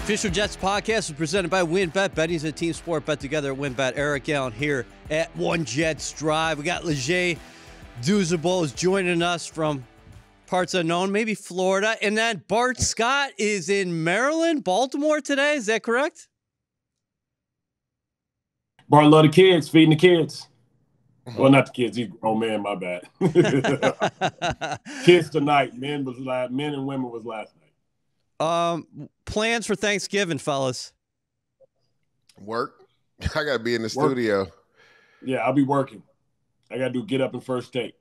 Official Jets podcast is presented by WynnBET. Betting's a team sport. Bet together at WynnBET. Eric Allen here at One Jets Drive. We got Leger Douzable is joining us from parts unknown, maybe Florida. And then Bart Scott is in Maryland, Baltimore today. Is that correct? Bart love the kids, feeding the kids. Well, not the kids. He's a grown man, my bad. Kids tonight. Men and women was last night. Plans for Thanksgiving, fellas? Work. I gotta be in the studio. Yeah, I'll be working. I gotta do get up and first take.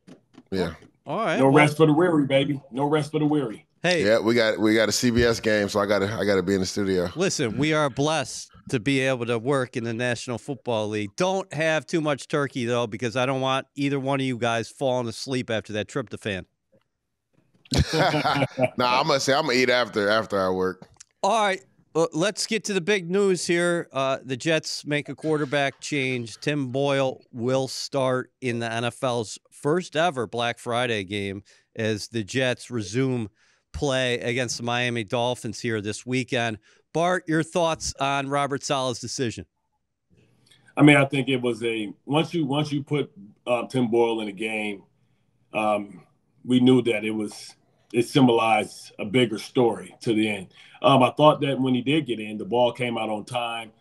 Yeah. All right. No rest for the weary, baby. No rest for the weary. Hey. Yeah, we got a CBS game, so I gotta be in the studio. Listen, we are blessed to be able to work in the National Football League. Don't have too much turkey though, because I don't want either one of you guys falling asleep after that tryptophan. Nah, I'm gonna eat after I work. All right, well, let's get to the big news here. The Jets make a quarterback change. Tim Boyle will start in the NFL's first ever Black Friday game as the Jets resume play against the Miami Dolphins here this weekend. Bart, your thoughts on Robert Saleh's decision? I mean, I think it was once you put Tim Boyle in the game, we knew that it symbolized a bigger story to the end. I thought that when he did get in, the ball came out on time.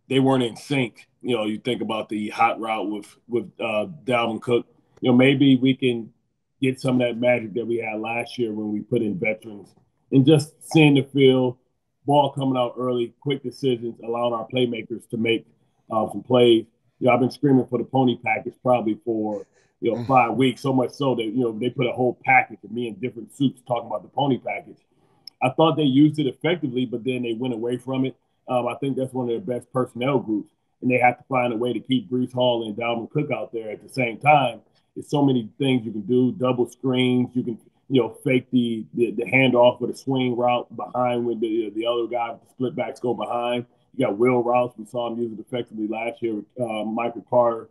They weren't in sync. You know, you think about the hot route with Dalvin Cook. You know, maybe we can get some of that magic that we had last year when we put in veterans and just seeing the field, ball coming out early, quick decisions, allowing our playmakers to make some plays. You know, I've been screaming for the pony package probably for 5 weeks, so much so that, they put a whole package of me in different suits talking about the pony package. I thought they used it effectively, but then they went away from it. I think that's one of their best personnel groups, and they have to find a way to keep Breece Hall and Dalvin Cook out there at the same time. There's so many things you can do, double screens. You can, fake the handoff with a swing route behind when the other guy with the split backs go behind. You got wheel routes. We saw him use it effectively last year with Michael Carter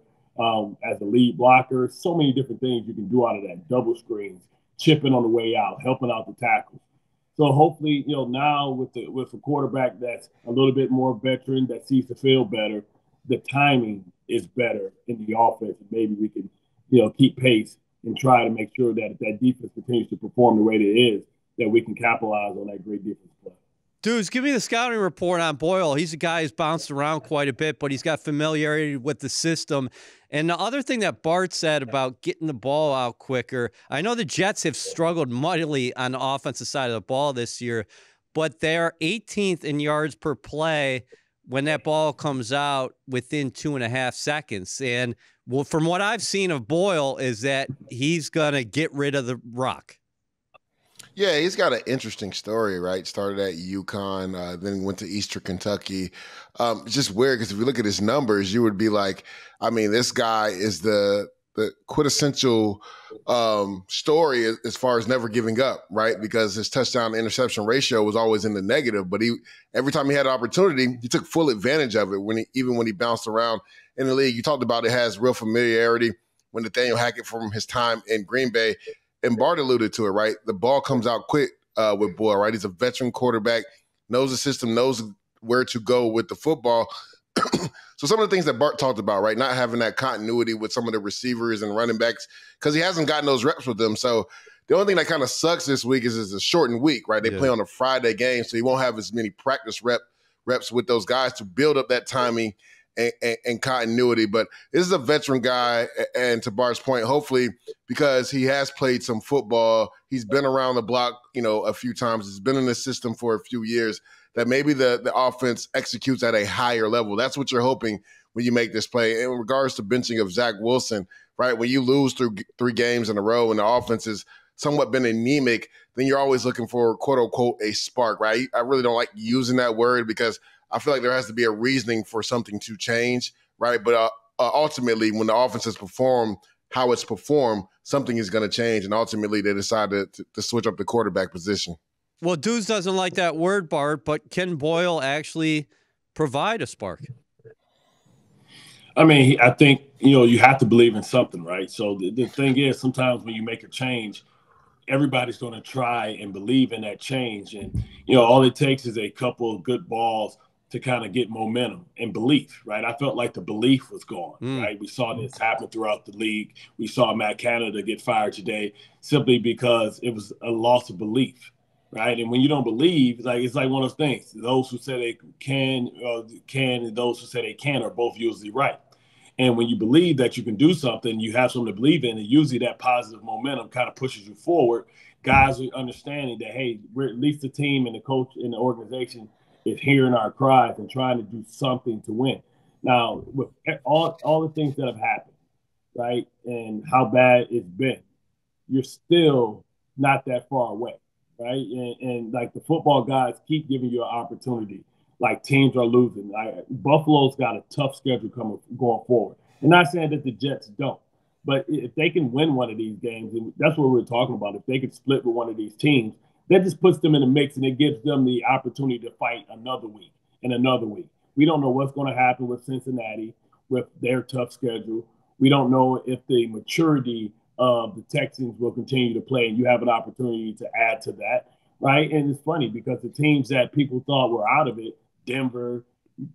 as the lead blocker. So many different things you can do out of that. Double screens, chipping on the way out, helping out the tackles. So hopefully, now with a quarterback that's a little bit more veteran, that sees the field better, the timing is better in the offense. And maybe we can, keep pace and try to make sure that if that defense continues to perform the way that it is, that we can capitalize on that great defense play. Dudes, give me the scouting report on Boyle. He's a guy who's bounced around quite a bit, but he's got familiarity with the system. And the other thing that Bart said about getting the ball out quicker, I know the Jets have struggled mightily on the offensive side of the ball this year, but they're 18th in yards per play when that ball comes out within 2.5 seconds. And from what I've seen of Boyle is that he's going to get rid of the rock. Yeah, he's got an interesting story, right? Started at UConn, then went to Eastern Kentucky. It's just weird because if you look at his numbers, you would be like, I mean, this guy is the quintessential story as far as never giving up, right? Because his touchdown to interception ratio was always in the negative, but every time he had an opportunity, he took full advantage of it even when he bounced around in the league. You talked about it has real familiarity when Nathaniel Hackett from his time in Green Bay. And Bart alluded to it, right? The ball comes out quick with Boyle, right? He's a veteran quarterback, knows the system, knows where to go with the football. So some of the things that Bart talked about, right? Not having that continuity with some of the receivers and running backs because he hasn't gotten those reps with them. So the only thing that kind of sucks this week is it's a shortened week, right? They play on a Friday game, so he won't have as many practice reps with those guys to build up that timing and continuity. But this is a veteran guy, and to Bart's point, hopefully because he has played some football, he's been around the block, a few times. He's been in the system for a few years, that maybe the offense executes at a higher level. That's what you're hoping when you make this play. In regards to benching of Zach Wilson, right, when you lose through 3 games in a row and the offense has somewhat been anemic, then you're always looking for, quote unquote, a spark, right? I really don't like using that word because I feel like there has to be a reasoning for something to change, right? But ultimately, when the offense has performed how it's performed, something is going to change, and ultimately they decided to switch up the quarterback position. Well, Deuce doesn't like that word, Bart, but can Boyle actually provide a spark? I mean, I think, you have to believe in something, right? So the thing is, sometimes when you make a change, everybody's going to try and believe in that change. And, all it takes is a couple of good balls to kind of get momentum and belief, right? I felt like the belief was gone, right? We saw this happen throughout the league. We saw Matt Canada get fired today simply because it was a loss of belief, right? And when you don't believe, it's like one of those things. Those who say they can, and those who say they can are both usually right. And when you believe that you can do something, you have something to believe in, and usually that positive momentum kind of pushes you forward. Guys are understanding that, hey, we're at least the team and the coach and the organization is hearing our cries and trying to do something to win. Now, with all the things that have happened, right, and how bad it's been, you're still not that far away, right? And like the football guys keep giving you an opportunity. Like teams are losing. Buffalo's got a tough schedule going forward. I'm not saying that the Jets don't, but if they can win one of these games, and that's what we're talking about, if they can split with one of these teams, that just puts them in the mix and it gives them the opportunity to fight another week and another week. We don't know what's going to happen with Cincinnati with their tough schedule. We don't know if the maturity of the Texans will continue to play, and you have an opportunity to add to that, right? And it's funny because the teams that people thought were out of it, Denver,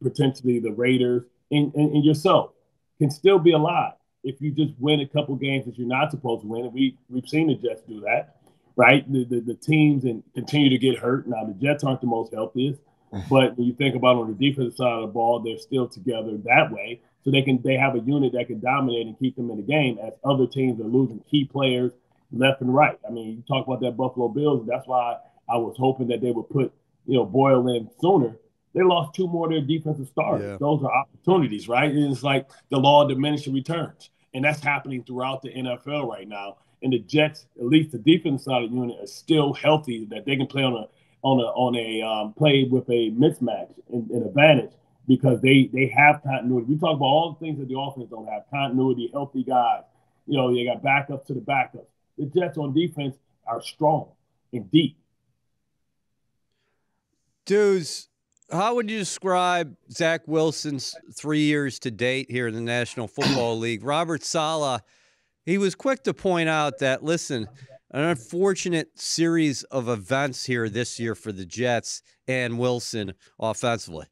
potentially the Raiders, and yourself, can still be alive if you just win a couple games that you're not supposed to win. And we've seen the Jets do that, right? The teams and continue to get hurt. Now, the Jets aren't the most healthiest, but when you think about on the defensive side of the ball, they're still together that way. So they have a unit that can dominate and keep them in the game as other teams are losing key players left and right. I mean, you talk about that Buffalo Bills, and that's why I was hoping that they would put, Boyle in sooner. They lost two more of their defensive starters. Yeah. Those are opportunities, right? And it's like the law of diminishing returns. And that's happening throughout the NFL right now. And the Jets, at least the defensive side of the unit, are still healthy, that they can play on a play with a mismatch and advantage because they have continuity. We talk about all the things that the offense don't have: continuity, healthy guys. They got backups to the backups. The Jets on defense are strong and deep. Dudes, how would you describe Zach Wilson's 3 years to date here in the National Football League? Robert Saleh, he was quick to point out that, listen, an unfortunate series of events here this year for the Jets and Wilson offensively.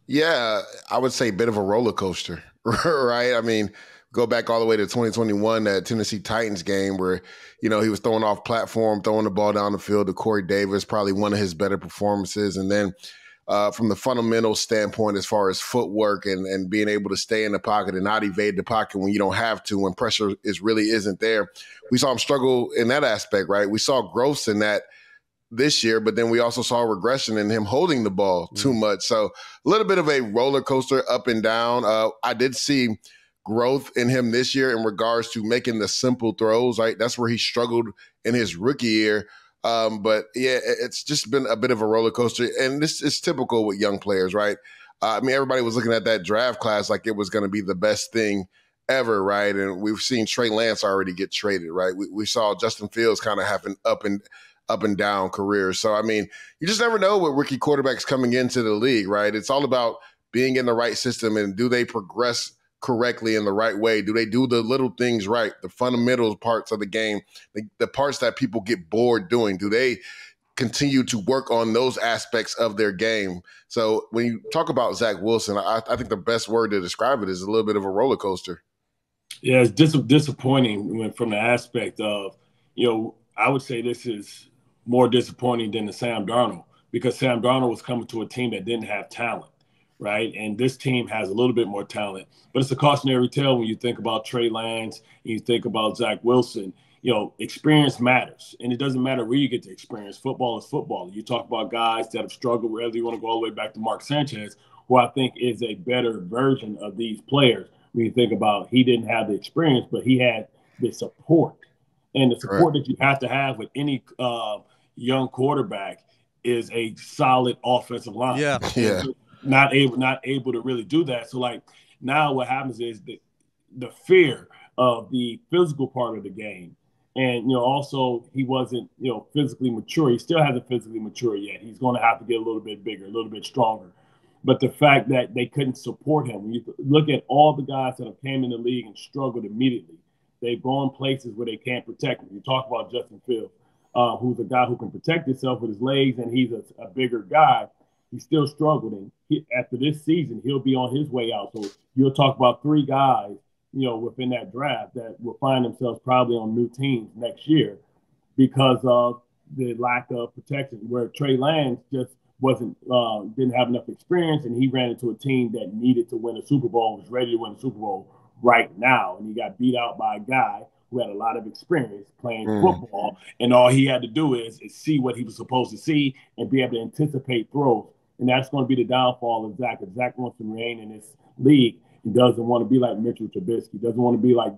Yeah, I would say a bit of a roller coaster, right? I mean, go back all the way to 2021, that Tennessee Titans game where, he was throwing off platform, throwing the ball down the field to Corey Davis, probably one of his better performances. And then from the fundamental standpoint, as far as footwork and being able to stay in the pocket and not evade the pocket when you don't have to, when pressure really isn't there, we saw him struggle in that aspect, right? We saw growth in that this year, but then we also saw regression in him holding the ball too much. So a little bit of a roller coaster up and down. I did see growth in him this year in regards to making the simple throws, right? That's where he struggled in his rookie year. But yeah, it's just been a bit of a roller coaster. And this is typical with young players, right? I mean, everybody was looking at that draft class like it was going to be the best thing ever, right? And we've seen Trey Lance already get traded, right? We saw Justin Fields kind of have an up and down career. So, I mean, you just never know with rookie quarterbacks coming into the league, right? It's all about being in the right system and do they progress correctly in the right way? Do they do the little things right, the fundamental parts of the game, the parts that people get bored doing? Do they continue to work on those aspects of their game? So when you talk about Zach Wilson, I think the best word to describe it is a little bit of a roller coaster. Yeah, it's disappointing from the aspect of, I would say this is more disappointing than the Sam Darnold, because Sam Darnold was coming to a team that didn't have talent, right? And this team has a little bit more talent, but it's a cautionary tale when you think about Trey Lance and you think about Zach Wilson. Experience matters, and it doesn't matter where you get to experience. Football is football. You talk about guys that have struggled, whether you want to go all the way back to Mark Sanchez, who I think is a better version of these players. When you think about, he didn't have the experience, but he had the support. And the support that you have to have with any young quarterback is a solid offensive line. Yeah. Not able to really do that. So, like, now what happens is the fear of the physical part of the game. And, also he wasn't, physically mature. He still hasn't physically matured yet. He's going to have to get a little bit bigger, a little bit stronger. But the fact that they couldn't support him, when you look at all the guys that have came in the league and struggled immediately, They've gone places where they can't protect him. You talk about Justin Fields, who's a guy who can protect himself with his legs, and he's a bigger guy. He's still struggling. After this season, he'll be on his way out. So you'll talk about 3 guys, within that draft that will find themselves probably on new teams next year because of the lack of protection, where Trey Lance just didn't have enough experience, and he ran into a team that needed to win a Super Bowl, was ready to win a Super Bowl right now, and he got beat out by a guy who had a lot of experience playing football, and all he had to do is see what he was supposed to see and be able to anticipate throws, and that's going to be the downfall of Zach. If Zach wants to remain in this league, he doesn't want to be like Mitchell Trubisky, doesn't want to be like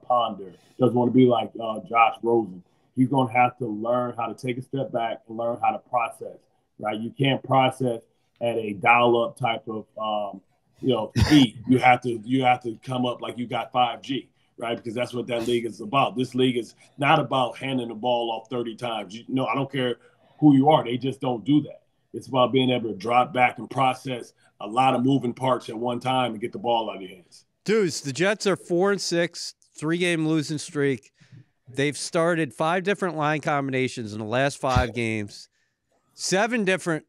Ponder, doesn't want to be like Josh Rosen. He's going to have to learn how to take a step back and learn how to process, right? You can't process at a dial-up type of speed. You have to come up like you got 5G, right? Because that's what that league is about. This league is not about handing the ball off 30 times. I don't care who you are. They just don't do that. It's about being able to drop back and process a lot of moving parts at one time and get the ball out of your hands. Dudes, the Jets are 4-6, 3-game losing streak. They've started 5 different line combinations in the last 5 games, 7 different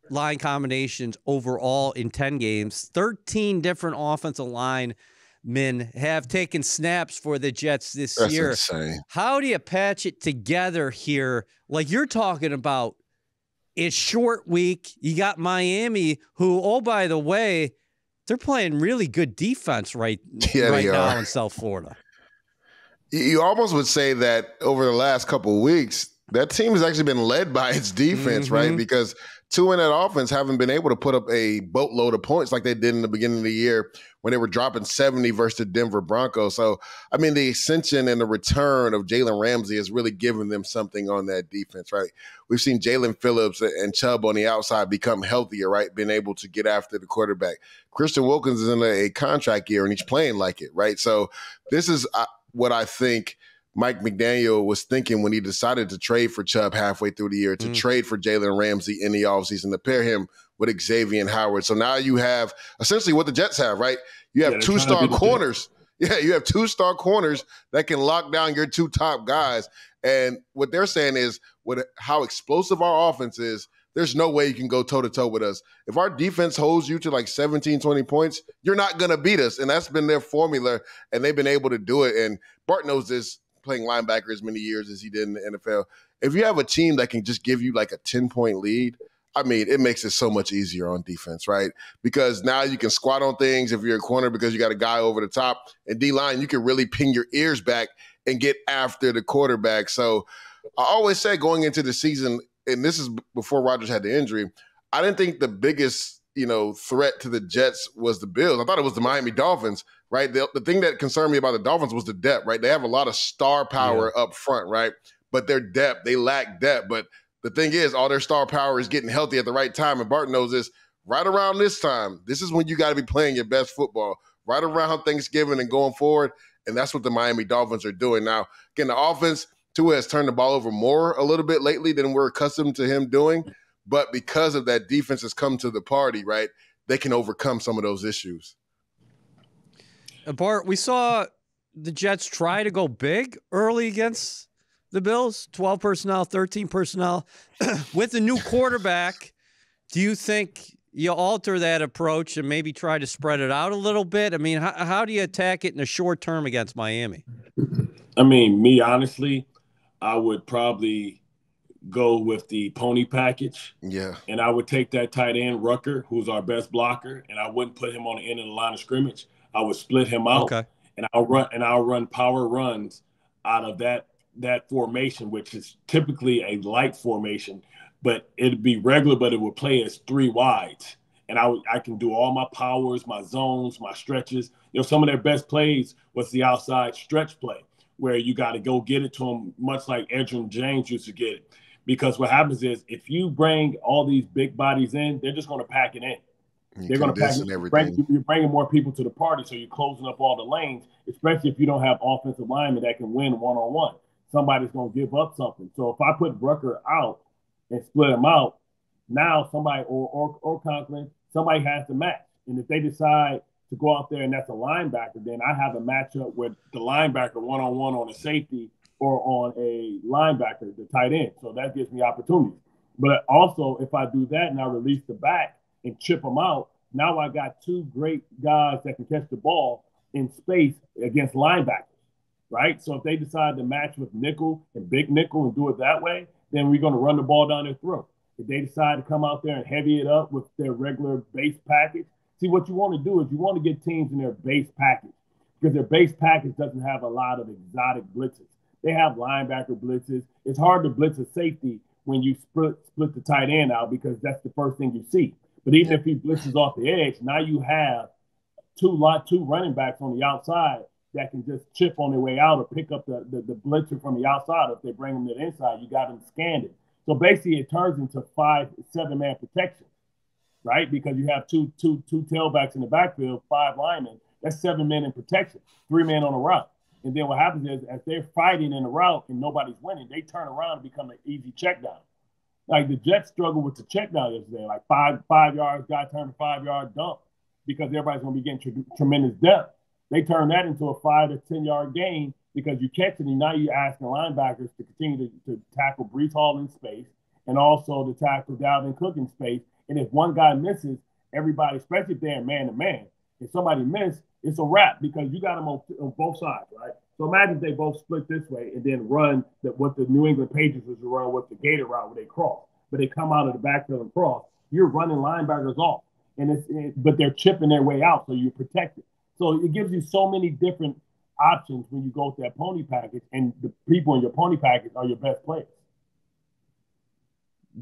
line combinations overall in 10 games. 13 different offensive linemen have taken snaps for the Jets this year. That's insane. How do you patch it together here? Like you're talking about, it's short week. You got Miami, who, oh, by the way, they're playing really good defense right now in South Florida. You almost would say that over the last couple of weeks, that team has actually been led by its defense, right? Because 2 in that offense haven't been able to put up a boatload of points like they did in the beginning of the year when they were dropping 70 versus the Denver Broncos. So, I mean, the ascension and the return of Jalen Ramsey has really given them something on that defense, right? We've seen Jalen Phillips and Chubb on the outside become healthier, right? Being able to get after the quarterback. Christian Wilkins is in a contract year, and he's playing like it, right? So this is what I think Mike McDaniel was thinking when he decided to trade for Chubb halfway through the year, to trade for Jalen Ramsey in the offseason, to pair him with Xavier Howard. So now you have essentially what the Jets have, right? You have 2-star corners. Yeah, you have 2-star corners that can lock down your 2 top guys. And what they're saying is, how explosive our offense is, there's no way you can go toe-to-toe with us. If our defense holds you to like 17, 20 points, you're not going to beat us. And that's been their formula, and they've been able to do it. And Bart knows this, playing linebacker as many years as he did in the NFL. If you have a team that can just give you like a 10-point lead, I mean, it makes it so much easier on defense, right? Because now you can squat on things if you're a corner because you got a guy over the top. And D-line, you can really pin your ears back and get after the quarterback. So I always say going into the season, and this is before Rodgers had the injury, I didn't think the biggest threat to the Jets was the Bills. I thought it was the Miami Dolphins, right? The thing that concerned me about the Dolphins was the depth, right? They have a lot of star power up front, right? But their depth, they lack depth. But the thing is, all their star power is getting healthy at the right time. And Bart knows this. Right around this time, this is when you got to be playing your best football. Right around Thanksgiving and going forward. And that's what the Miami Dolphins are doing. Now, again, the offense, Tua has turned the ball over more a little bit lately than we're accustomed to him doing. But because of that, defense has come to the party, right? They can overcome some of those issues. Bart, we saw the Jets try to go big early against the Bills, 12 personnel, 13 personnel. With the new quarterback, do you think you alter that approach and maybe try to spread it out a little bit? I mean, how do you attack it in the short term against Miami? I mean, me, honestly, I would probably go with the pony package. Yeah. And I would take that tight end, Rucker, who's our best blocker, and I wouldn't put him on the end of the line of scrimmage. I would split him out. Okay. And I'll run power runs out of that formation, which is typically a light formation, but it'd be regular, but it would play as 3 wides. And I can do all my powers, my zones, my stretches. Some of their best plays was the outside stretch play, where you got to go get it to them, much like Edgerrin James used to get it. Because what happens is, if you bring all these big bodies in, they're just going to pack it in. They're going to pack it. You're bringing more people to the party, so you're closing up all the lanes, especially if you don't have offensive linemen that can win one-on-one. Somebody's going to give up something. So if I put Rucker out and split him out, now somebody or Conklin, somebody has to match. And if they decide to go out there and that's a linebacker, then I have a matchup with the linebacker one-on-one on a safety or on a linebacker, the tight end. So that gives me opportunities. But also, if I do that and I release the back and chip them out, now I got two great guys that can catch the ball in space against linebackers, right? So if they decide to match with nickel and big nickel and do it that way, then we're going to run the ball down their throat. If they decide to come out there and heavy it up with their regular base package, see, what you want to do is you want to get teams in their base package because their base package doesn't have a lot of exotic blitzes. They have linebacker blitzes. It's hard to blitz a safety when you split the tight end out because that's the first thing you see. But even if he blitzes off the edge, now you have two running backs on the outside that can just chip on their way out or pick up the blitzer from the outside. If they bring him to the inside, you got him scanned. So basically it turns into 7-man protection, right? Because you have two tailbacks in the backfield, 5 linemen. That's 7 men in protection, 3 men on a route. And then what happens is as they're fighting in the route and nobody's winning, they turn around and become an easy check down. Like the Jets struggled with the check down yesterday, like 5 yards, guy turned a 5-yard dump because everybody's going to be getting tremendous depth. They turn that into a 5 to 10 yard gain because you catch it and now you're asking linebackers to continue to tackle Breece Hall in space and also to tackle Dalvin Cook in space. And if one guy misses, everybody, especially if they're man to man, if somebody misses, it's a wrap because you got them on both sides, right? So imagine if they both split this way and then run what the New England Patriots was run with the Gator route where they cross, but they come out of the backfield and cross. You're running linebackers off, but they're chipping their way out, so you're protected. So it gives you so many different options when you go with that pony package, and the people in your pony package are your best players.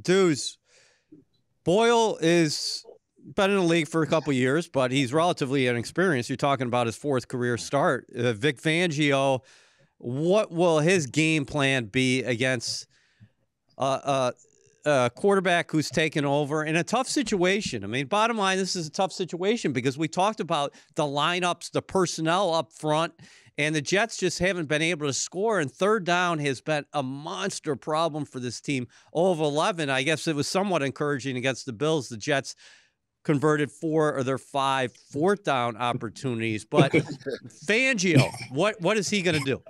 Dudes, Boyle is been in the league for a couple of years, but he's relatively inexperienced. You're talking about his 4th career start. Vic Fangio, what will his game plan be against a quarterback who's taken over in a tough situation? I mean, bottom line, this is a tough situation because we talked about the lineups, the personnel up front, and the Jets just haven't been able to score, and 3rd down has been a monster problem for this team. 0 of 11, I guess it was somewhat encouraging against the Bills. The Jets converted 4 of their 5 4th down opportunities. But Fangio, what is he going to do?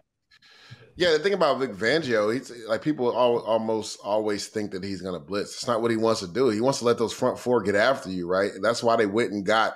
Yeah, the thing about Vic Fangio, he's like people almost always think that he's going to blitz. It's not what he wants to do. He wants to let those front 4 get after you, right? And that's why they went and got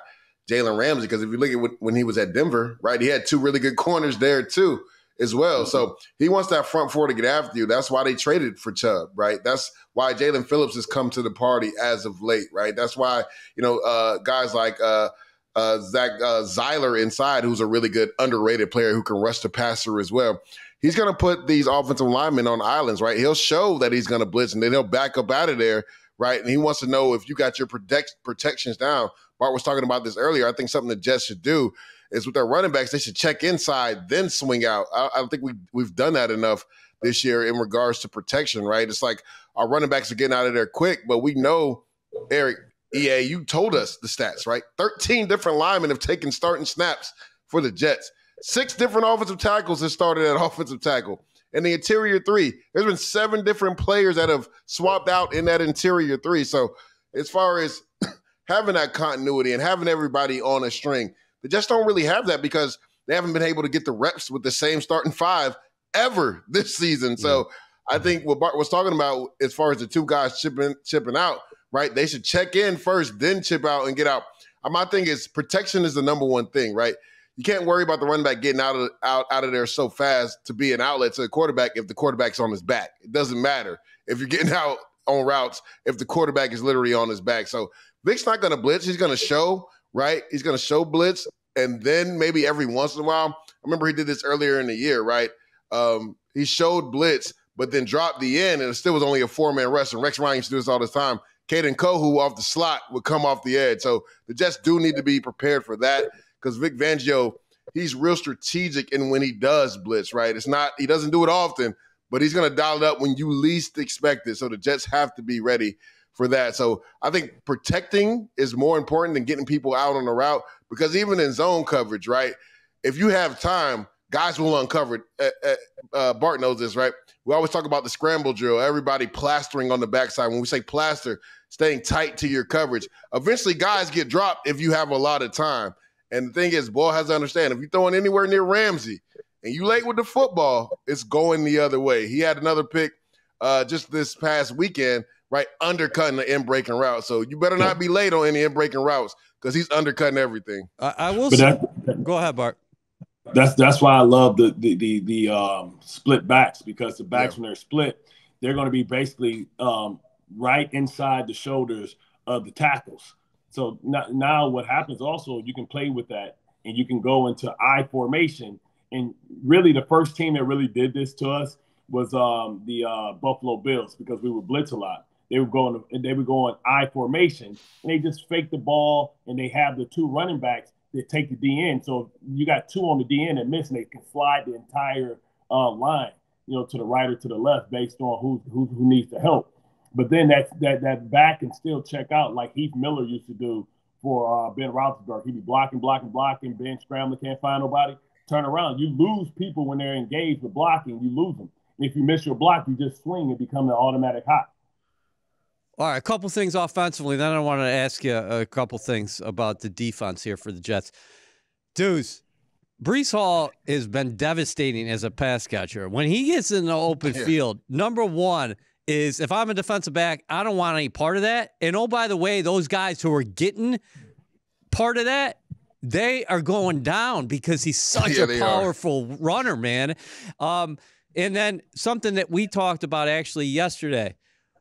Jalen Ramsey, because if you look at when he was at Denver, right, he had 2 really good corners there too as well. Mm-hmm. So he wants that front 4 to get after you. That's why they traded for Chubb, right? That's why Jalen Phillips has come to the party as of late, right? That's why, guys like Zach Zeiler inside, who's a really good underrated player who can rush the passer as well. He's going to put these offensive linemen on islands, right? He'll show that he's going to blitz, and then he'll back up out of there, right? And he wants to know if you got your protections down. Bart was talking about this earlier. I think something the Jets should do is with their running backs, they should check inside, then swing out. I don't think we've done that enough this year in regards to protection, right? It's like our running backs are getting out of there quick, but we know, Eric, EA, you told us the stats, right? 13 different linemen have taken starting snaps for the Jets. 6 different offensive tackles have started at offensive tackle. In the interior 3, there's been 7 different players that have swapped out in that interior 3. So as far as having that continuity and having everybody on a string, they just don't really have that because they haven't been able to get the reps with the same starting 5 ever this season. So I think what Bart was talking about as far as the 2 guys chipping out, right, they should check in first, then chip out and get out. My thing is protection is the number one thing, right? You can't worry about the running back getting out of there so fast to be an outlet to the quarterback if the quarterback's on his back. It doesn't matter if you're getting out on routes if the quarterback is literally on his back. So Vic's not going to blitz. He's going to show, right? He's going to show blitz, and then maybe every once in a while. I remember he did this earlier in the year, right? He showed blitz, but then dropped the end, and it still was only a 4-man rush. And Rex Ryan used to do this all the time. Caden Kohu off the slot would come off the edge. So the Jets do need to be prepared for that because Vic Fangio, he's real strategic in when he does blitz, right? It's not – he doesn't do it often, but he's going to dial it up when you least expect it. So the Jets have to be ready for that. So I think protecting is more important than getting people out on the route because even in zone coverage, right, if you have time, guys will uncover it. Bart knows this, right? We always talk about the scramble drill, everybody plastering on the backside. When we say plaster, staying tight to your coverage. Eventually, guys get dropped if you have a lot of time. And the thing is, Boyle has to understand, if you're throwing anywhere near Ramsey and you late with the football, it's going the other way. He had another pick just this past weekend, right, undercutting the in-breaking route. So you better not be late on any in-breaking routes because he's undercutting everything. I will say, go ahead, Bart. That's why I love the split backs, because the backs, when they're split, they're going to be basically right inside the shoulders of the tackles. So now what happens also, you can play with that and you can go into I formation. And really the first team that really did this to us was the Buffalo Bills, because we would blitz a lot. They would go in I formation, and they just fake the ball, and they have the two running backs that take the DN. So you got two on the DN that miss, and they can slide the entire line, to the right or to the left based on who needs the help. But then that back can still check out like Heath Miller used to do for Ben Roethlisberger. He'd be blocking, Ben scrambling, can't find nobody. Turn around. You lose people when they're engaged with blocking. You lose them. And if you miss your block, you just swing and become an automatic hot. All right, a couple things offensively. Then I want to ask you a couple things about the defense here for the Jets. Dudes, Breece Hall has been devastating as a pass catcher. When he gets in the open field, number one is, if I'm a defensive back, I don't want any part of that. And oh, by the way, those guys who are getting part of that, they are going down because he's such a powerful runner, man. And then something that we talked about actually yesterday.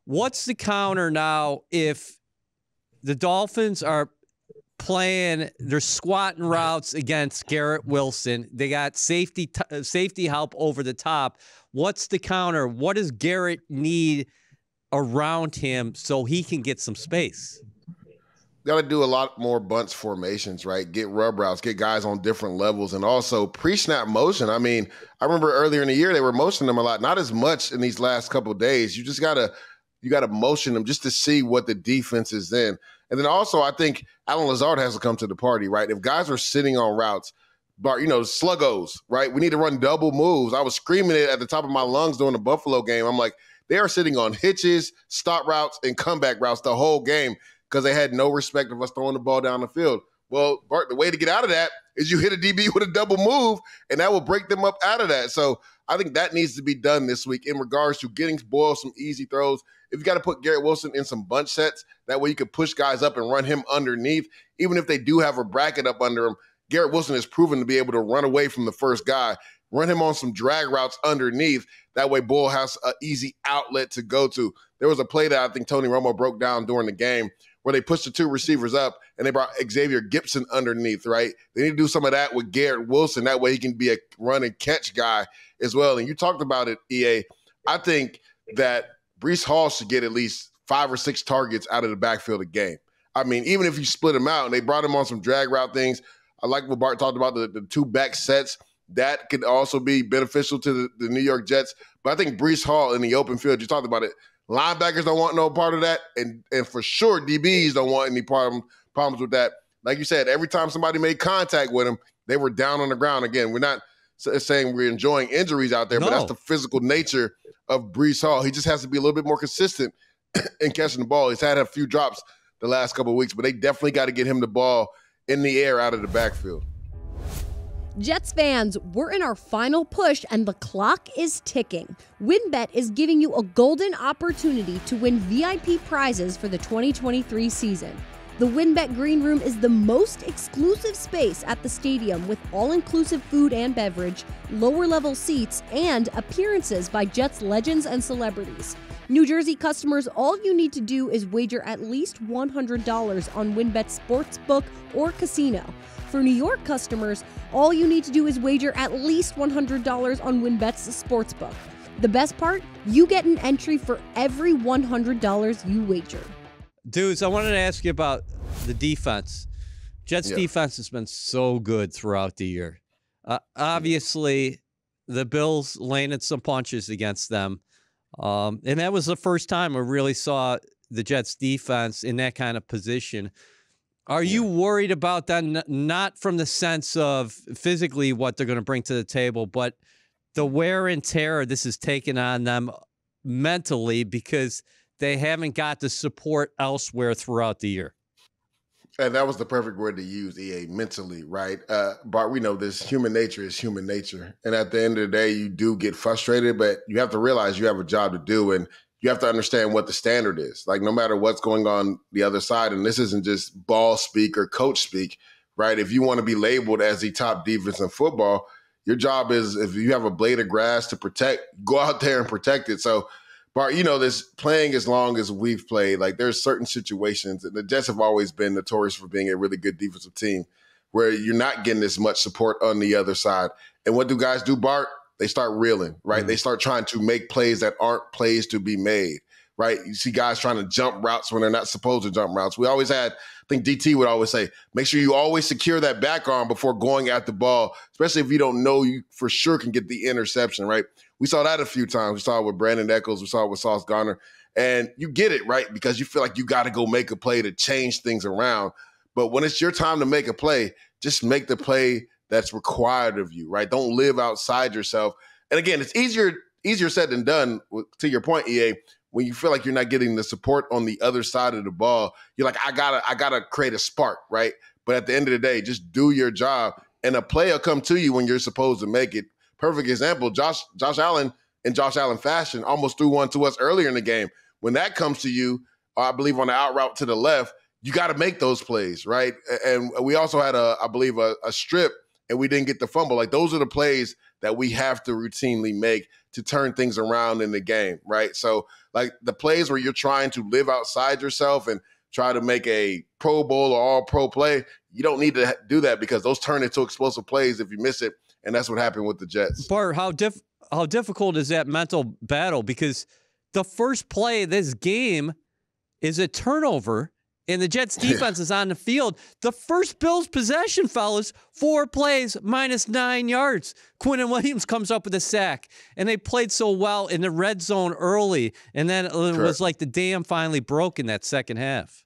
What's the counter now if the Dolphins are playing, they're squatting routes against Garrett Wilson? They got safety help over the top. What's the counter? What does Garrett need around him so he can get some space? Got to do a lot more bunch formations, right? Get rub routes, get guys on different levels, and also pre-snap motion. I mean, I remember earlier in the year they were motioning them a lot, not as much in these last couple of days. You just got to motion them just to see what the defense is in. And then also I think Alan Lazard has to come to the party, right? If guys are sitting on routes, Bart, sluggos, right? We need to run double moves. I was screaming it at the top of my lungs during the Buffalo game. I'm like, they are sitting on hitches, stop routes, and comeback routes the whole game because they had no respect of us throwing the ball down the field. Well, Bart, the way to get out of that is you hit a DB with a double move, and that will break them up out of that. So I think that needs to be done this week in regards to getting Boyle some easy throws. If you got to put Garrett Wilson in some bunch sets, that way you can push guys up and run him underneath. Even if they do have a bracket up under him, Garrett Wilson has proven to be able to run away from the first guy, run him on some drag routes underneath. That way Boyle has an easy outlet to go to. There was a play that I think Tony Romo broke down during the game where they pushed the two receivers up and they brought Xavier Gibson underneath, right? They need to do some of that with Garrett Wilson. That way he can be a run and catch guy as well. And you talked about it, EA. I think that Breece Hall should get at least 5 or 6 targets out of the backfield a game. I mean, even if you split him out and they brought him on some drag route things, I like what Bart talked about, the two back sets. That could also be beneficial to the New York Jets. But I think Breece Hall in the open field, you talked about it, linebackers don't want no part of that. And for sure, DBs don't want any problems with that. Like you said, every time somebody made contact with him, they were down on the ground. Again, we're not saying we're enjoying injuries out there, but that's the physical nature of Breece Hall. He just has to be a little bit more consistent in catching the ball. He's had a few drops the last couple of weeks, but they definitely got to get him the ball in the air out of the backfield. Jets fans, we're in our final push and the clock is ticking. WynnBET is giving you a golden opportunity to win VIP prizes for the 2023 season. The WynnBET Green Room is the most exclusive space at the stadium with all-inclusive food and beverage, lower-level seats, and appearances by Jets legends and celebrities. New Jersey customers, all you need to do is wager at least $100 on WynnBET Sportsbook or Casino. For New York customers, all you need to do is wager at least $100 on WynnBET's Sportsbook. The best part? You get an entry for every $100 you wager. Dudes, I wanted to ask you about the defense. Jets defense has been so good throughout the year. Obviously, the Bills landed some punches against them. And that was the first time I really saw the Jets defense in that kind of position. Are you worried about that? Not from the sense of physically what they're going to bring to the table, but the wear and tear this is taking on them mentally because they haven't got the support elsewhere throughout the year. And that was the perfect word to use, EA, mentally, right? Bart, we know this. Human nature is human nature. And at the end of the day, you do get frustrated, but you have to realize you have a job to do, and you have to understand what the standard is. Like, no matter what's going on the other side, and this isn't just ball speak or coach speak, right? If you want to be labeled as the top defense in football, your job is, if you have a blade of grass to protect, go out there and protect it. So, Bart, you know this, playing as long as we've played, like there's certain situations, and the Jets have always been notorious for being a really good defensive team, where you're not getting as much support on the other side. And what do guys do, Bart? They start reeling, right? Mm-hmm. They start trying to make plays that aren't plays to be made, right? You see guys trying to jump routes when they're not supposed to jump routes. We always had, I think DT would always say, make sure you always secure that back arm before going at the ball, especially if you don't know you for sure can get the interception, right? We saw that a few times. We saw it with Brandon Echols. We saw it with Sauce Gardner. And you get it, right? Because you feel like you got to go make a play to change things around. But when it's your time to make a play, just make the play that's required of you, right? Don't live outside yourself. And again, it's easier said than done, to your point, EA, when you feel like you're not getting the support on the other side of the ball. You're like, I gotta create a spark, right? But at the end of the day, just do your job, and a play will come to you when you're supposed to make it. Perfect example, Josh Allen, in Josh Allen fashion, almost threw one to us earlier in the game. When that comes to you, I believe on the out route to the left, you got to make those plays, right? And we also had, I believe, a strip, and we didn't get the fumble. Like, those are the plays that we have to routinely make to turn things around in the game, right? So, like, the plays where you're trying to live outside yourself and try to make a Pro Bowl or all-pro play, you don't need to do that, because those turn into explosive plays if you miss it. And that's what happened with the Jets. Bart, how difficult is that mental battle? Because the first play of this game is a turnover, and the Jets defense is on the field. The first Bills possession, fellas, 4 plays, -9 yards. Quinnen Williams comes up with a sack, and they played so well in the red zone early, and then it was like the dam finally broke in that second half.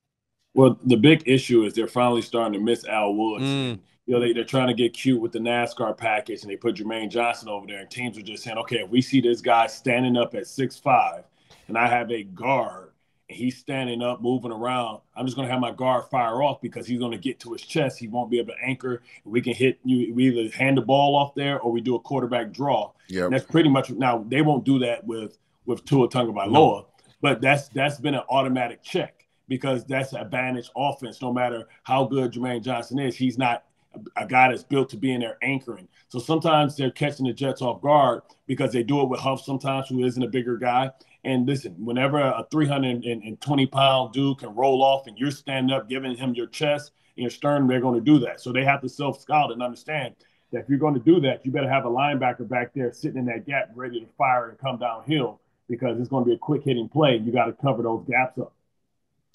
Well, the big issue is they're finally starting to miss Al Woods. You know, they're trying to get cute with the NASCAR package, and they put Jermaine Johnson over there, and teams are just saying, okay, if we see this guy standing up at 6'5", and I have a guard, and he's standing up, moving around, I'm just going to have my guard fire off, because he's going to get to his chest. He won't be able to anchor. We can hit you. We either hand the ball off there, or we do a quarterback draw. Yep. And that's pretty much, now they won't do that with Tua Tagovailoa, but that's been an automatic check, because that's an advantage offense. No matter how good Jermaine Johnson is, he's not a guy that's built to be in there anchoring. So sometimes they're catching the Jets off guard, because they do it with Huff sometimes, who isn't a bigger guy. And listen, whenever a 320-pound dude can roll off and you're standing up, giving him your chest and your sternum, they're going to do that. So they have to self-scout and understand that if you're going to do that, you better have a linebacker back there sitting in that gap ready to fire and come downhill, because it's going to be a quick hitting play. You got to cover those gaps up.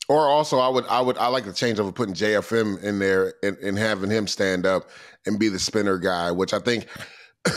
Or also, I like the change over putting JFM in there and having him stand up and be the spinner guy, which I think,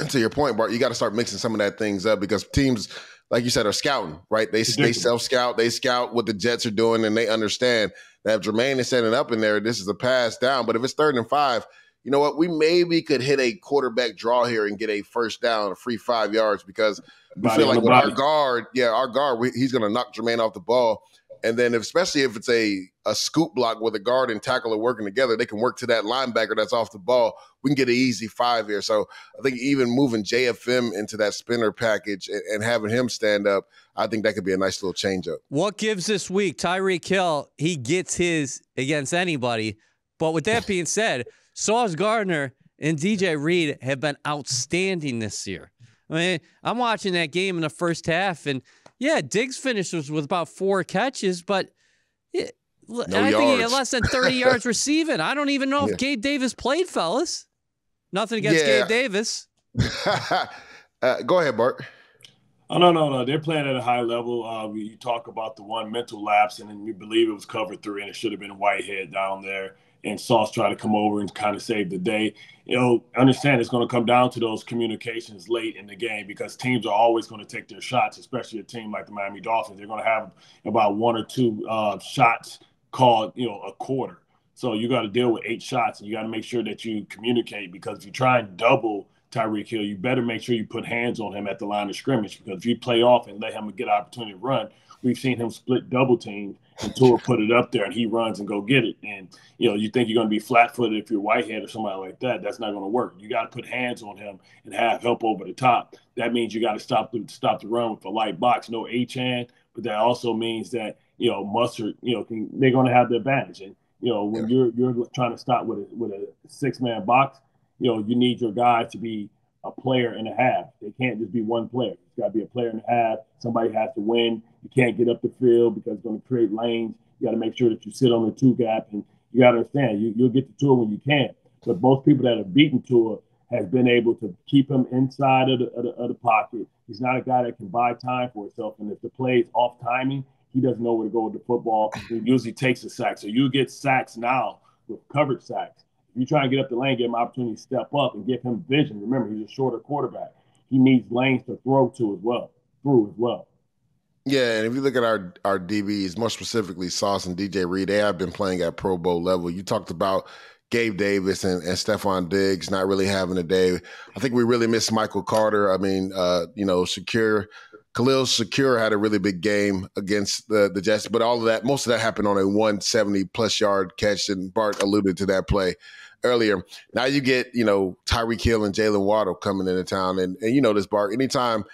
to your point, Bart, you got to start mixing some of that things up, because teams, like you said, are scouting, right? They self-scout. They scout what the Jets are doing, and they understand that if Jermaine is standing up in there, this is a pass down. But if it's 3rd and 5, you know what? We maybe could hit a quarterback draw here and get a first down, a free 5 yards, because we feel like with our guard, he's going to knock Jermaine off the ball. And then especially if it's a scoop block where the guard and tackle are working together, they can work to that linebacker that's off the ball. We can get an easy 5 here. So I think even moving JFM into that spinner package and having him stand up, I think that could be a nice little change up. What gives this week? Tyreek Hill, he gets his against anybody. But with that being said, Sauce Gardner and DJ Reed have been outstanding this year. I mean, I'm watching that game in the first half, and yeah, Diggs finishes with about 4 catches, but I think he had less than 30 yards receiving. I don't even know if Gabe Davis played, fellas. Nothing against Gabe Davis. Go ahead, Bart. Oh, no. They're playing at a high level. You talk about the one mental lapse, and then you believe it was cover 3, and it should have been Whitehead down there. And Sauce tried to come over and kind of save the day. You know, understand it's going to come down to those communications late in the game, because teams are always going to take their shots, especially a team like the Miami Dolphins. They're going to have about 1 or 2 shots called, a quarter. So you got to deal with 8 shots, and you got to make sure that you communicate, because if you try and double Tyreek Hill, you better make sure you put hands on him at the line of scrimmage, because if you play off and let him get an opportunity to run, we've seen him split double teams and Tua put it up there and he runs and go get it. And, you think you're going to be flat-footed if you're Whitehead or somebody like that. That's not going to work. You got to put hands on him and have help over the top. That means you got to stop the run with a light box, no H-hand. But that also means that, Mustard, they're going to have the advantage. And, when you're trying to stop with a six-man box, you need your guys to be a player and a half. They can't just be one player. It's got to be a player and a half. Somebody has to win. You can't get up the field because it's going to create lanes. You got to make sure that you sit on the two gap, and you got to understand you'll get to Tua when you can. But most people that have beaten Tua has been able to keep him inside of the pocket. He's not a guy that can buy time for himself, and if the play is off timing, he doesn't know where to go with the football. He usually takes a sack. So you get sacks now with coverage sacks. If you try and get up the lane, give him an opportunity to step up and give him vision. Remember, he's a shorter quarterback. He needs lanes to through as well. Yeah, and if you look at our DBs, more specifically Sauce and DJ Reed, they have been playing at Pro Bowl level. You talked about Gabe Davis and Stephon Diggs not really having a day. I think we really miss Michael Carter. I mean, Khalil Shakir had a really big game against the Jets, but all of that, most of that happened on a 170-plus yard catch, and Bart alluded to that play earlier. Now you get, Tyreek Hill and Jalen Waddle coming into town, and this, Bart, anytime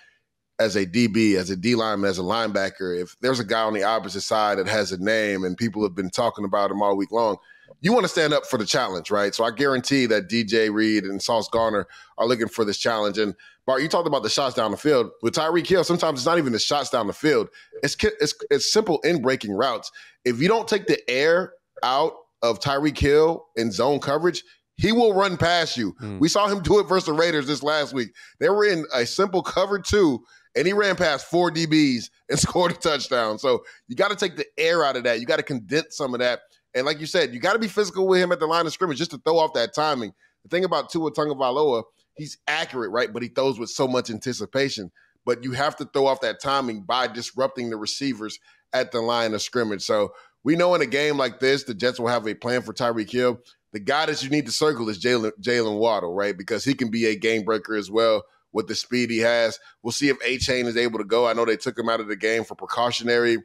as a DB, as a D lineman, as a linebacker, if there's a guy on the opposite side that has a name and people have been talking about him all week long, you want to stand up for the challenge, right? So I guarantee that DJ Reed and Sauce Gardner are looking for this challenge. And Bart, you talked about the shots down the field. With Tyreek Hill, sometimes it's not even the shots down the field. It's simple in-breaking routes. If you don't take the air out of Tyreek Hill in zone coverage, he will run past you. We saw him do it versus the Raiders this last week. They were in a simple cover 2, and he ran past 4 DBs and scored a touchdown. So you got to take the air out of that. You got to condense some of that. And like you said, you got to be physical with him at the line of scrimmage just to throw off that timing. The thing about Tua Tagovailoa, he's accurate, right? But he throws with so much anticipation. But you have to throw off that timing by disrupting the receivers at the line of scrimmage. So we know in a game like this, the Jets will have a plan for Tyreek Hill. The guy that you need to circle is Jalen Waddle, right? Because he can be a game breaker as well with the speed he has. We'll see if A-Chain is able to go. I know they took him out of the game for precautionary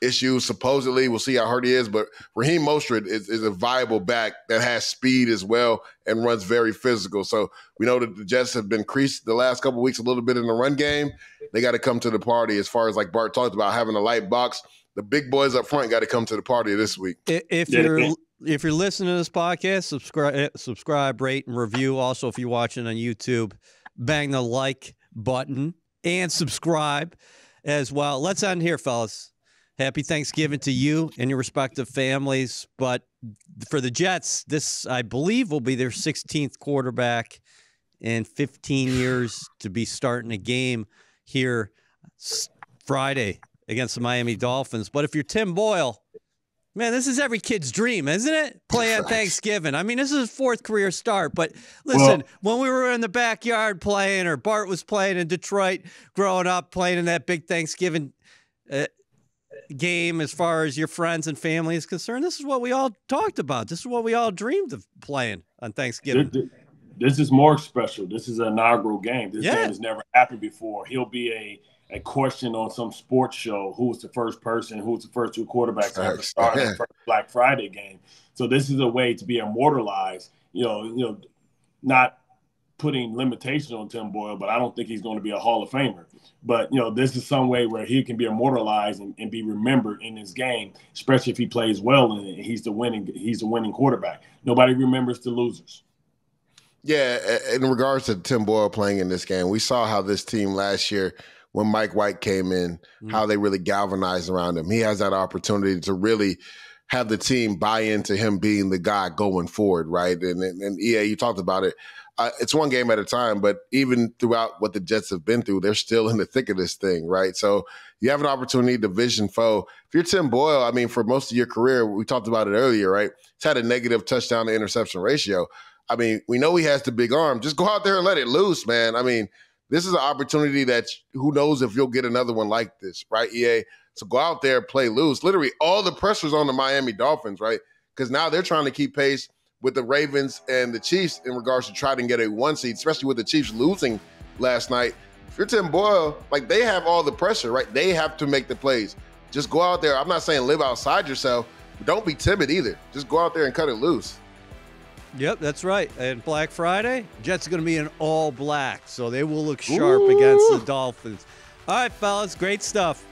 issues, supposedly. We'll see how hurt he is. But Raheem Mostert is a viable back that has speed as well and runs very physical. So we know that the Jets have been creased the last couple of weeks a little bit in the run game. They got to come to the party as far as, like Bart talked about, having a light box. The big boys up front got to come to the party this week. If you're listening to this podcast, subscribe, rate, and review. Also, if you're watching on YouTube, bang the like button and subscribe as well. Let's end here, fellas. Happy Thanksgiving to you and your respective families. But for the Jets, this, I believe, will be their 16th quarterback in 15 years to be starting a game here Friday against the Miami Dolphins. But if you're Tim Boyle, man, this is every kid's dream, isn't it? Play on Thanksgiving. I mean, this is his 4th career start. But listen, when we were in the backyard playing, or Bart was playing in Detroit growing up, playing in that big Thanksgiving game, as far as your friends and family is concerned, this is what we all talked about. This is what we all dreamed of playing on Thanksgiving. This is more special. This is an inaugural game. This game has never happened before. He'll be a question on some sports show. Who was the first person? Who was the first 2 quarterbacks to ever start in the first Black Friday game? So this is a way to be immortalized. Not putting limitations on Tim Boyle, but I don't think he's going to be a Hall of Famer. But, this is some way where he can be immortalized and be remembered in this game, especially if he plays well and he's the winning quarterback. Nobody remembers the losers. Yeah, in regards to Tim Boyle playing in this game, we saw how this team last year, when Mike White came in, how they really galvanized around him. He has that opportunity to really have the team buy into him being the guy going forward, right? And EA, you talked about it. It's one game at a time, but even throughout what the Jets have been through, they're still in the thick of this thing, right? So you have an opportunity, division foe. If you're Tim Boyle, I mean, for most of your career, we talked about it earlier, right? He's had a negative touchdown to interception ratio. I mean, we know he has the big arm. Just go out there and let it loose, man. I mean, this is an opportunity that who knows if you'll get another one like this, right, EA? So go out there, play loose. Literally all the pressure's on the Miami Dolphins, right? Because now they're trying to keep pace with the Ravens and the Chiefs in regards to trying to get a 1 seed, especially with the Chiefs losing last night. if you're Tim Boyle, like they have all the pressure, right? They have to make the plays. Just go out there. I'm not saying live outside yourself, but don't be timid either. Just go out there and cut it loose. Yep, that's right. And Black Friday, Jets are going to be in all black, so they will look sharp against the Dolphins. All right, fellas, great stuff.